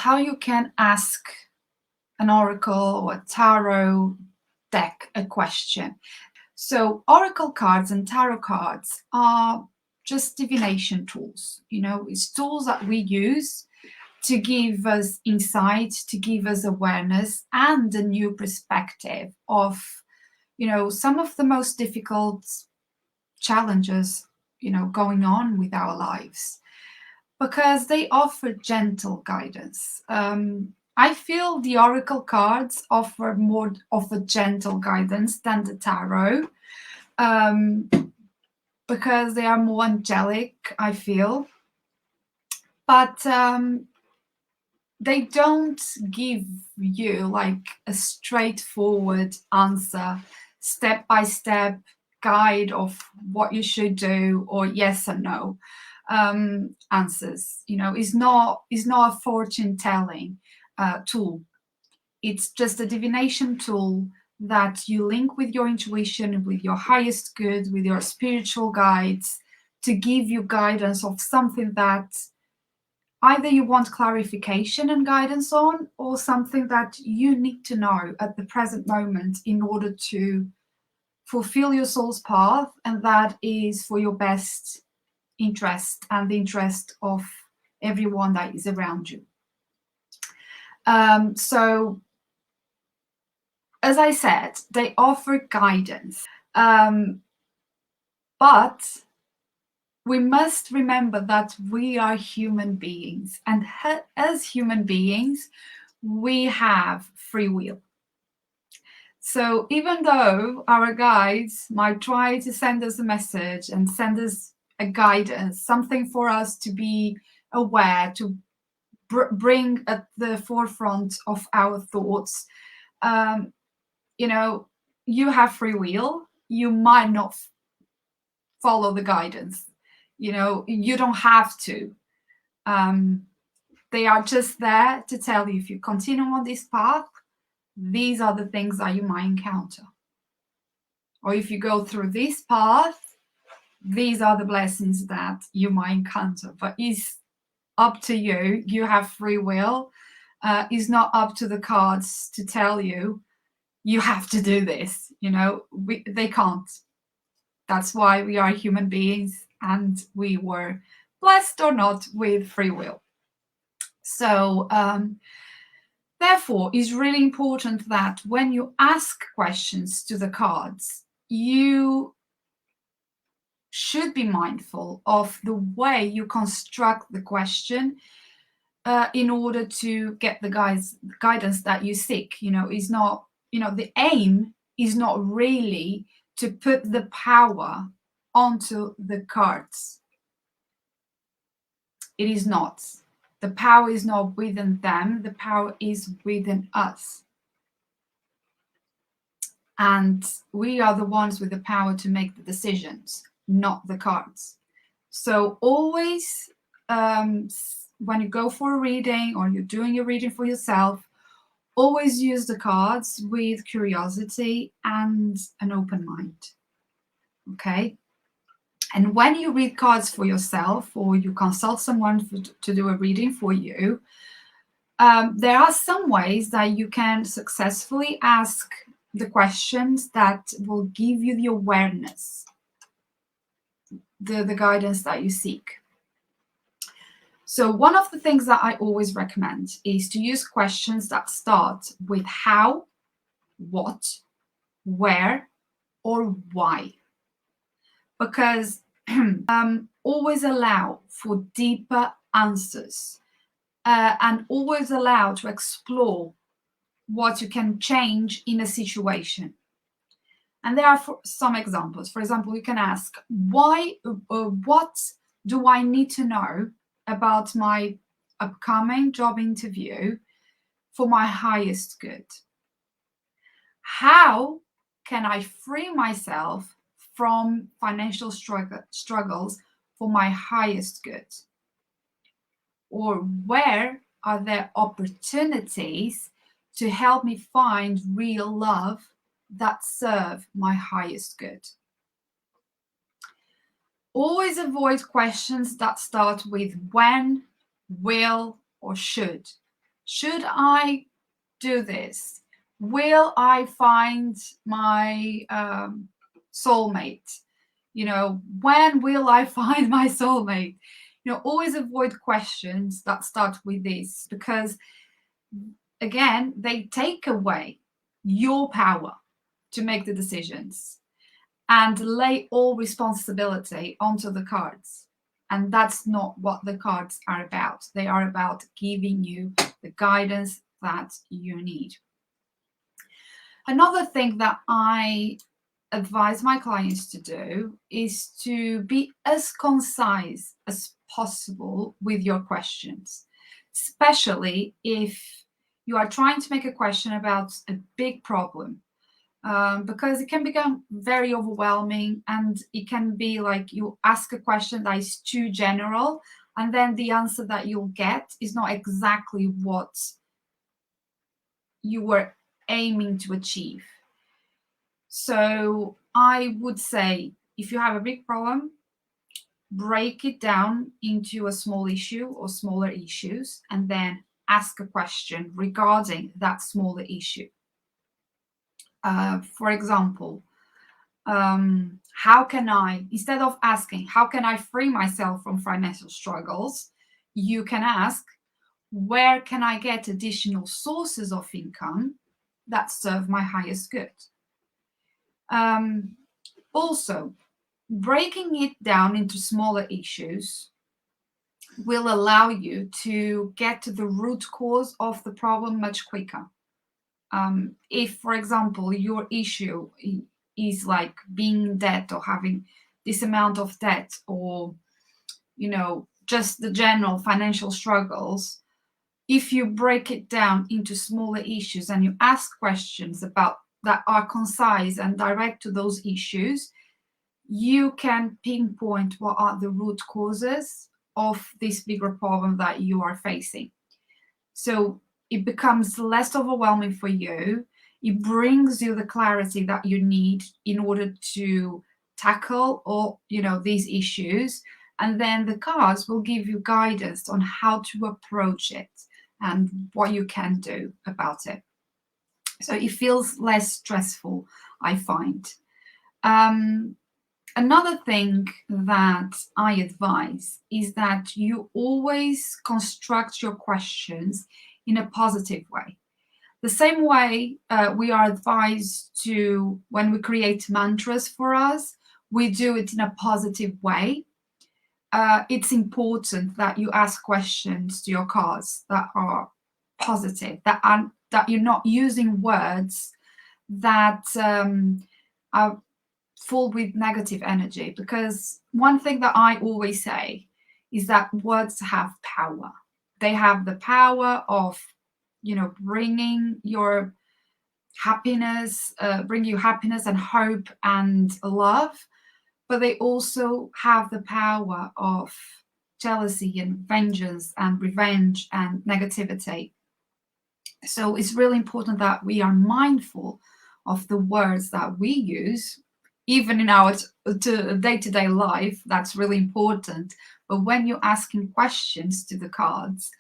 how you can ask an oracle or a tarot deck a question. So oracle cards and tarot cards are just divination tools. It's tools that we use to give us insight, to give us awareness and a new perspective of, some of the most difficult challenges, going on with our lives, because they offer gentle guidance. I feel the oracle cards offer more of a gentle guidance than the tarot, because they are more angelic, I feel. But they don't give you like a straightforward answer, step-by-step guide of what you should do, or yes and no answers. It's not a fortune telling tool. It's just a divination tool that you link with your intuition, with your highest good, with your spiritual guides, to give you guidance of something that either you want clarification and guidance on, or something that you need to know at the present moment in order to fulfill your soul's path, and that is for your best interest and the interest of everyone that is around you. So, as I said, they offer guidance, but we must remember that we are human beings, and as human beings, we have free will. So even though our guides might try to send us a message and send us a guidance, something for us to be aware, to bring at the forefront of our thoughts, you have free will. You might not follow the guidance. You don't have to. They are just there to tell you, if you continue on this path, these are the things that you might encounter. Or if you go through this path, these are the blessings that you might encounter. But it's up to you. You have free will. It's not up to the cards to tell you, you have to do this. They can't. That's why we are human beings, and we were blessed or not with free will. So therefore, it's really important that when you ask questions to the cards, you should be mindful of the way you construct the question in order to get the guidance that you seek. Is not, the aim is not really to put the power onto the cards. It is not. The power is not within them. The power is within us. And we are the ones with the power to make the decisions, not the cards. So always, when you go for a reading or you're doing a reading for yourself, always use the cards with curiosity and an open mind. Okay? And when you read cards for yourself, or you consult someone to do a reading for you, there are some ways that you can successfully ask the questions that will give you the awareness, the guidance that you seek. So one of the things that I always recommend is to use questions that start with how, what, where, or why. Because always allow for deeper answers, and always allow to explore what you can change in a situation. And there are some examples. For example, you can ask, what do I need to know about my upcoming job interview for my highest good? How can I free myself from financial struggles for my highest good? Or where are there opportunities to help me find real love that serve my highest good? Always avoid questions that start with when, will, or should, Should I do this? Will I find my soulmate? When will I find my soulmate? Always avoid questions that start with this, because again, they take away your power to make the decisions and lay all responsibility onto the cards. And that's not what the cards are about. They are about giving you the guidance that you need. Another thing that I advise my clients to do is to be as concise as possible with your questions, especially if you are trying to make a question about a big problem. Because it can become very overwhelming, and it can be like you ask a question that is too general, and then the answer that you'll get is not exactly what you were aiming to achieve. So I would say, if you have a big problem, break it down into a small issue or smaller issues, and then ask a question regarding that smaller issue. For example, how can I, instead of asking, how can I free myself from financial struggles, you can ask, where can I get additional sources of income that serve my highest good? Also, breaking it down into smaller issues will allow you to get to the root cause of the problem much quicker. If, for example, your issue is like being in debt or having this amount of debt, or just the general financial struggles, if you break it down into smaller issues and you ask questions about that are concise and direct to those issues, you can pinpoint what are the root causes of this bigger problem that you are facing. So it becomes less overwhelming for you. It brings you the clarity that you need in order to tackle all these issues, and then the cards will give you guidance on how to approach it and what you can do about it. So it feels less stressful, I find. Another thing that I advise is that you always construct your questions in a positive way. The same way we are advised to, when we create mantras for us, we do it in a positive way. It's important that you ask questions to your cards that are positive, that you're not using words that are full with negative energy. Because one thing that I always say is that words have power. They have the power of bringing your happiness, bring you happiness and hope and love, but they also have the power of jealousy and vengeance and revenge and negativity. So it's really important that we are mindful of the words that we use, even in our day-to-day life. That's really important. But when you're asking questions to the cards,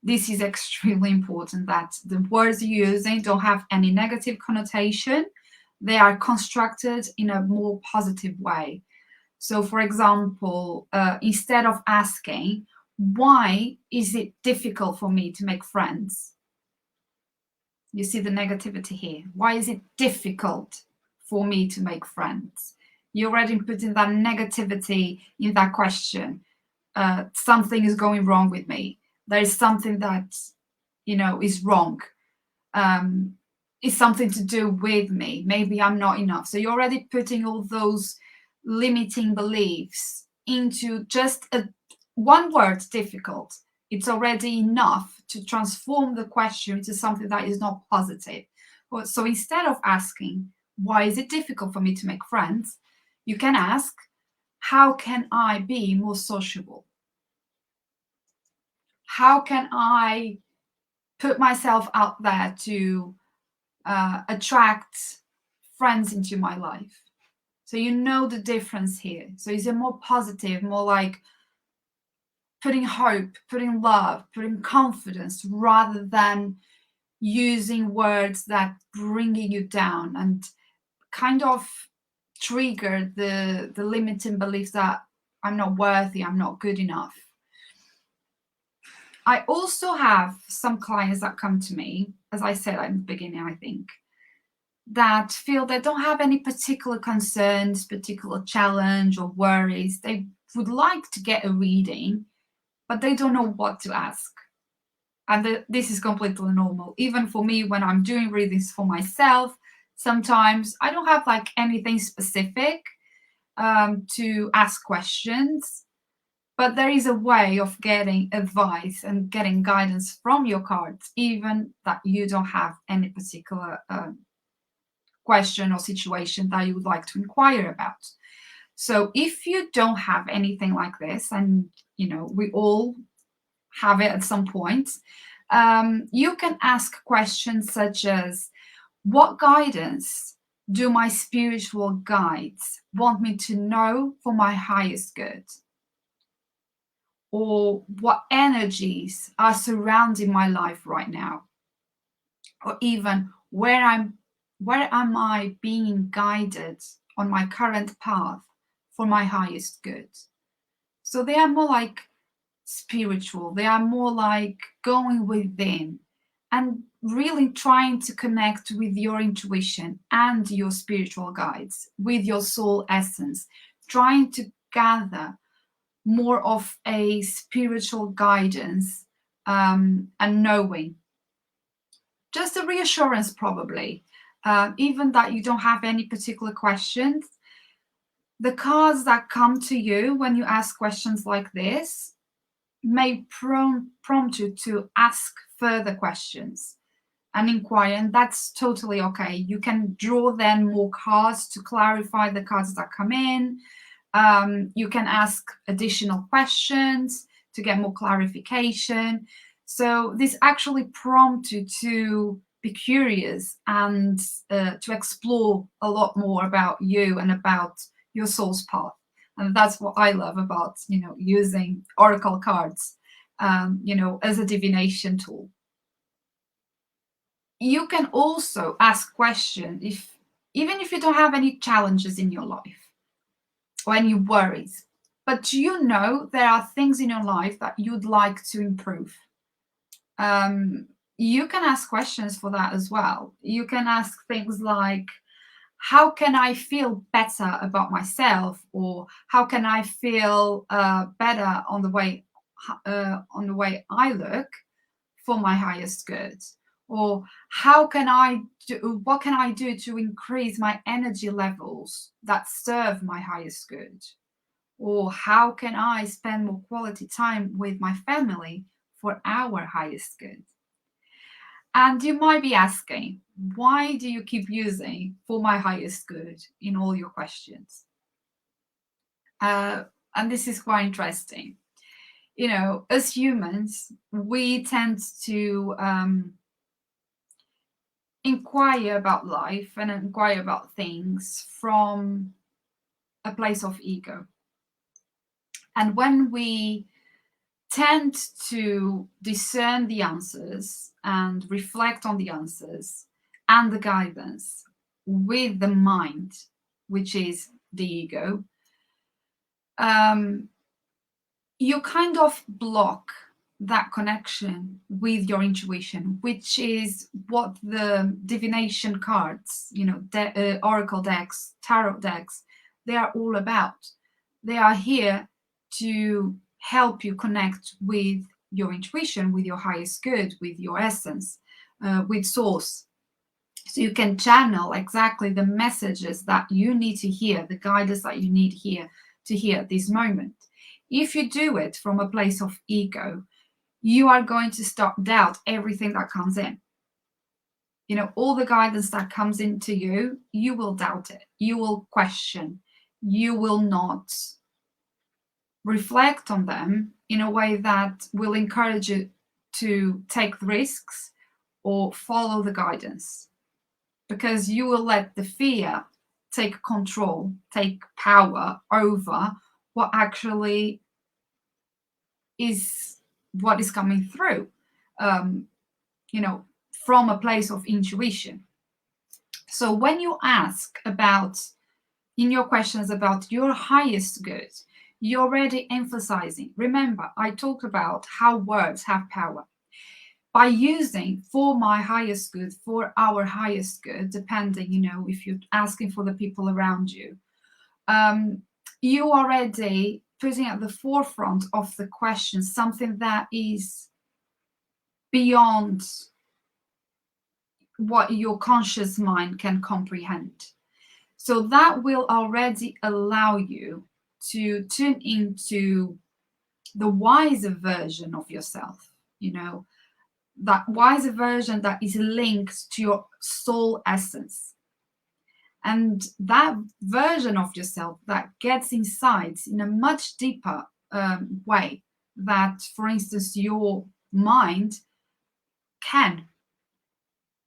this is extremely important, that the words you're using don't have any negative connotation. They are constructed in a more positive way. So, for example, instead of asking, why is it difficult for me to make friends? You see the negativity here. Why is it difficult for me to make friends? You're already putting that negativity in that question. Something is going wrong with me. There is something that, is wrong. It's something to do with me. Maybe I'm not enough. So you're already putting all those limiting beliefs into just one word, difficult. It's already enough to transform the question into something that is not positive. So instead of asking, why is it difficult for me to make friends? You can ask, how can I be more sociable? How can I put myself out there to attract friends into my life? So you know the difference here. So it's a more positive, more like, putting hope, putting love, putting confidence, rather than using words that bringing you down and kind of trigger the limiting beliefs that I'm not worthy, I'm not good enough. I also have some clients that come to me, as I said in the beginning, I think, that feel they don't have any particular concerns, particular challenge or worries. They would like to get a reading, but they don't know what to ask. And this is completely normal. Even for me, when I'm doing readings for myself, sometimes I don't have like anything specific to ask questions, but there is a way of getting advice and getting guidance from your cards, even that you don't have any particular question or situation that you would like to inquire about. So if you don't have anything like this, and we all have it at some point, you can ask questions such as, what guidance do my spiritual guides want me to know for my highest good? Or what energies are surrounding my life right now? Or even, where am I being guided on my current path for my highest good? So they are more like spiritual. They are more like going within and really trying to connect with your intuition and your spiritual guides, with your soul essence, trying to gather more of a spiritual guidance and knowing. Just a reassurance, probably. Even that you don't have any particular questions. The cards that come to you when you ask questions like this may prompt you to ask further questions and inquire, and that's totally okay. You can draw then more cards to clarify the cards that come in. You can ask additional questions to get more clarification. So this actually prompts you to be curious and to explore a lot more about you and about your soul's path. And that's what I love about, using oracle cards, as a divination tool. You can also ask questions even if you don't have any challenges in your life or any worries, but there are things in your life that you'd like to improve. You can ask questions for that as well. You can ask things like, how can I feel better about myself, or how can I feel better on the way I look for my highest good, or what can I do to increase my energy levels that serve my highest good, or how can I spend more quality time with my family for our highest good. And you might be asking, why do you keep using for my highest good in all your questions? And this is quite interesting. As humans, we tend to inquire about life and inquire about things from a place of ego. And when we tend to discern the answers and reflect on the answers and the guidance with the mind, which is the ego, you kind of block that connection with your intuition, which is what the divination cards, oracle decks, tarot decks, they are all about. They are here to help you connect with your intuition, with your highest good, with your essence, with source. So you can channel exactly the messages that you need to hear, the guidance that you need to hear at this moment. If you do it from a place of ego, you are going to start doubt everything that comes in. All the guidance that comes into you, you will doubt it. You will question. You will not reflect on them in a way that will encourage you to take risks or follow the guidance, because you will let the fear take control, take power over what actually is what is coming through, from a place of intuition. So when you ask about, in your questions about your highest good, you're already emphasizing. Remember, I talked about how words have power. By using for my highest good, for our highest good, depending, if you're asking for the people around you, you already putting at the forefront of the question something that is beyond what your conscious mind can comprehend. So that will already allow you to tune into the wiser version of yourself, that wiser version that is linked to your soul essence. And that version of yourself that gets insights in a much deeper way that, for instance, your mind can,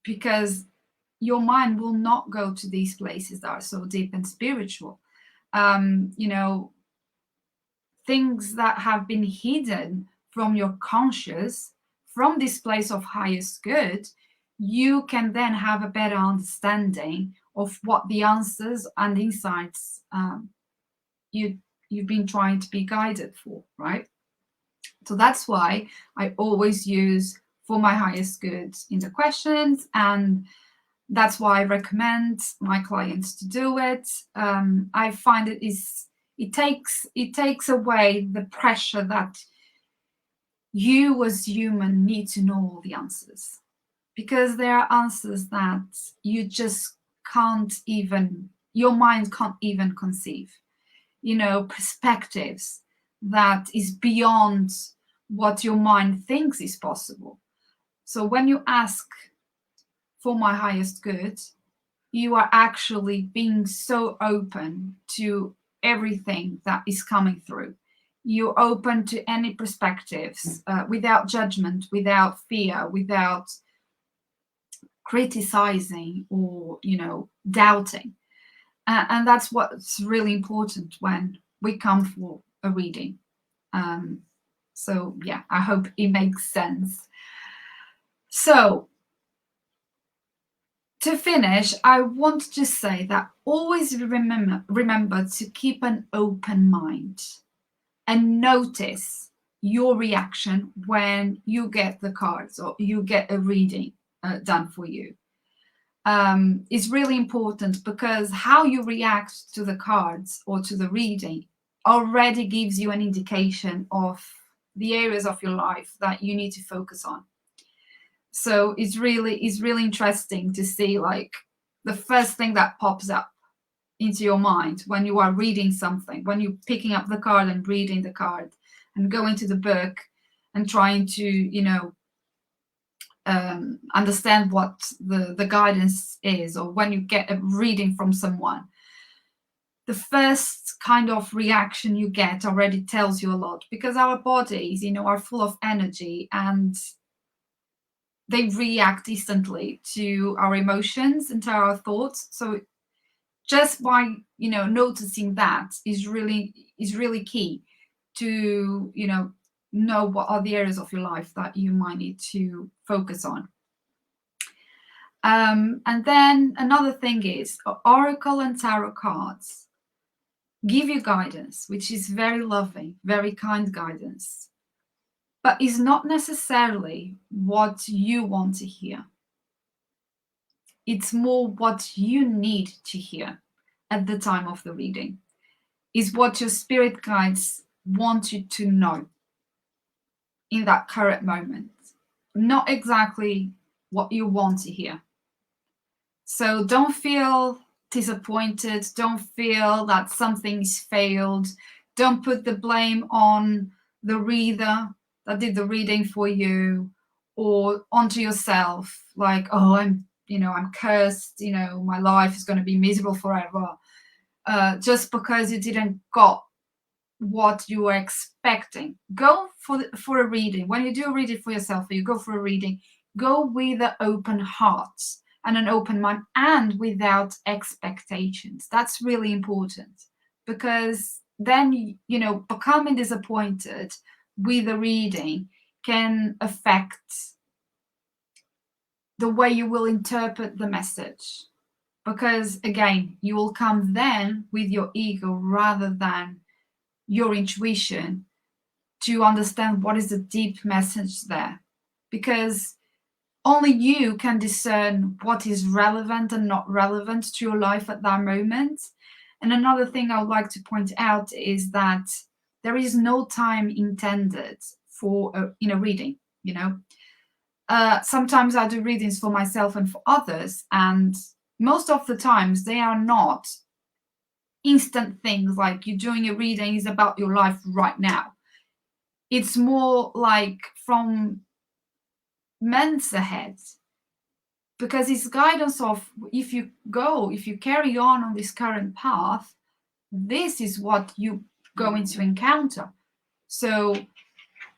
because your mind will not go to these places that are so deep and spiritual. Things that have been hidden from your conscious, from this place of highest good, you can then have a better understanding of what the answers and insights you've been trying to be guided for, right? So that's why I always use for my highest good in the questions, and that's why I recommend my clients to do it. I find it takes away the pressure that you as human need to know all the answers, because there are answers that you just can't even, your mind can't even conceive, perspectives that is beyond what your mind thinks is possible. So when you ask for my highest good, you are actually being so open to everything that is coming through. You're open to any perspectives, without judgment, without fear, without criticizing or, doubting. And that's what's really important when we come for a reading. So yeah, I hope it makes sense. So to finish, I want to just say that always remember to keep an open mind and notice your reaction when you get the cards or you get a reading done for you. Is really important, because how you react to the cards or to the reading already gives you an indication of the areas of your life that you need to focus on. So it's really interesting to see, like, the first thing that pops up into your mind when you are reading something, when you're picking up the card and reading the card and going to the book and trying to, understand what the guidance is, or when you get a reading from someone, the first kind of reaction you get already tells you a lot, because our bodies, are full of energy and they react instantly to our emotions and to our thoughts. So just by noticing that is really key to know what are the areas of your life that you might need to focus on. And then another thing is, oracle and tarot cards give you guidance, which is very loving, very kind guidance, but is not necessarily what you want to hear. It's more what you need to hear at the time of the reading, is what your spirit guides want you to know in that current moment, not exactly what you want to hear. So don't feel disappointed. Don't feel that something's failed. Don't put the blame on the reader that did the reading for you, or onto yourself, like, oh, I'm cursed, my life is going to be miserable forever, just because you didn't got what you were expecting. Go for a reading. When you do a reading for yourself, or you go for a reading, go with an open heart and an open mind, and without expectations. That's really important, because then becoming disappointed with a reading can affect the way you will interpret the message. Because again, you will come then with your ego rather than your intuition to understand what is the deep message there. Because only you can discern what is relevant and not relevant to your life at that moment. And another thing I would like to point out is that there is no time intended for a reading. Sometimes I do readings for myself and for others, and most of the times they are not instant things like you're doing a reading is about your life right now. It's more like from months ahead, because it's guidance of if you carry on this current path, this is what you're going to encounter. So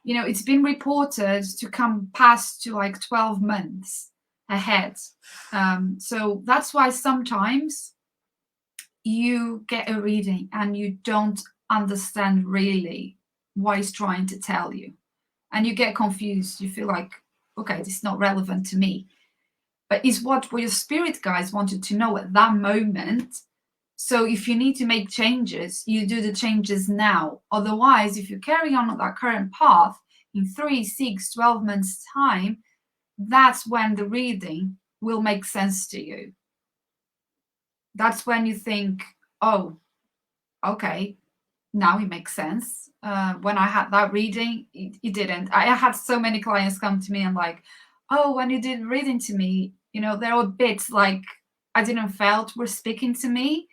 it's been reported to come past to like 12 months ahead. So that's why sometimes you get a reading and you don't understand really what he's trying to tell you, and you get confused. You feel like, okay, this is not relevant to me, but it's what your spirit guides wanted to know at that moment. So if you need to make changes, you do the changes now. Otherwise, if you carry on that current path in 3, 6, 12 months time, that's when the reading will make sense to you. That's when you think, oh, okay, now it makes sense. When I had that reading, it didn't. I had so many clients come to me and like, oh, when you did reading to me, there were bits like I didn't felt were speaking to me,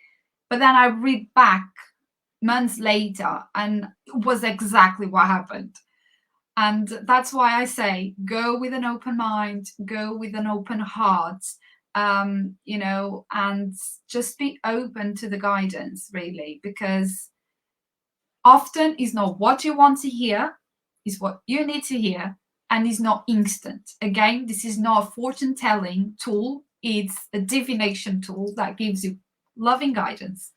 but then I read back months later and it was exactly what happened. And that's why I say go with an open mind, go with an open heart, and just be open to the guidance, really, because often is not what you want to hear, is what you need to hear, and is not instant. Again, this is not a fortune telling tool, it's a divination tool that gives you loving guidance.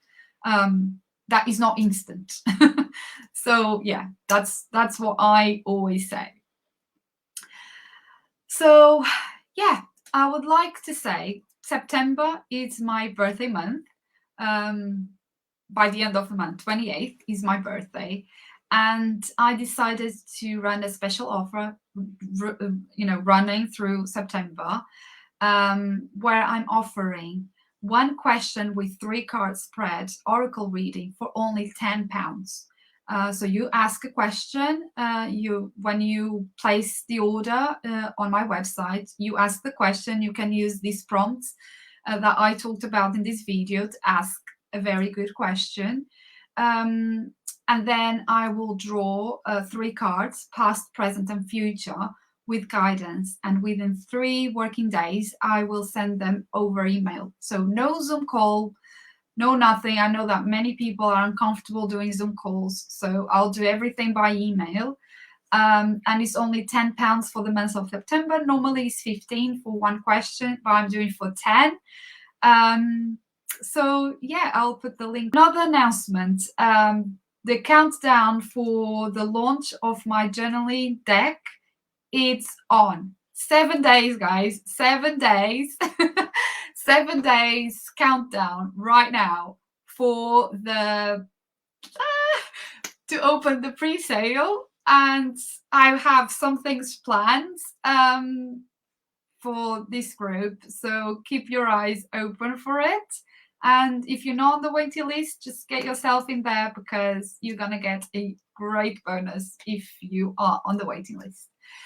That is not instant. So yeah, that's what I always say. So yeah, I would like to say September is my birthday month. By the end of the month, 28th is my birthday, and I decided to run a special offer, running through September, where I'm offering 1 question with 3 card spread oracle reading for only £10. So you ask a question, when you place the order on my website, you ask the question. You can use these prompts that I talked about in this video to ask a very good question. And then I will draw 3 cards, past, present, and future, with guidance. And within 3 working days, I will send them over email. So no Zoom call, no nothing. I know that many people are uncomfortable doing Zoom calls, so I'll do everything by email. And it's only £10 for the month of September. Normally it's 15 for 1 question, but I'm doing for 10. So yeah, I'll put the link. Another announcement, the countdown for the launch of my journaling deck, it's on. 7 days, guys, 7 days. 7 days countdown right now for the to open the pre-sale, and I have some things planned for this group, so keep your eyes open for it. And if you're not on the waiting list, just get yourself in there, because you're gonna get a great bonus if you are on the waiting list.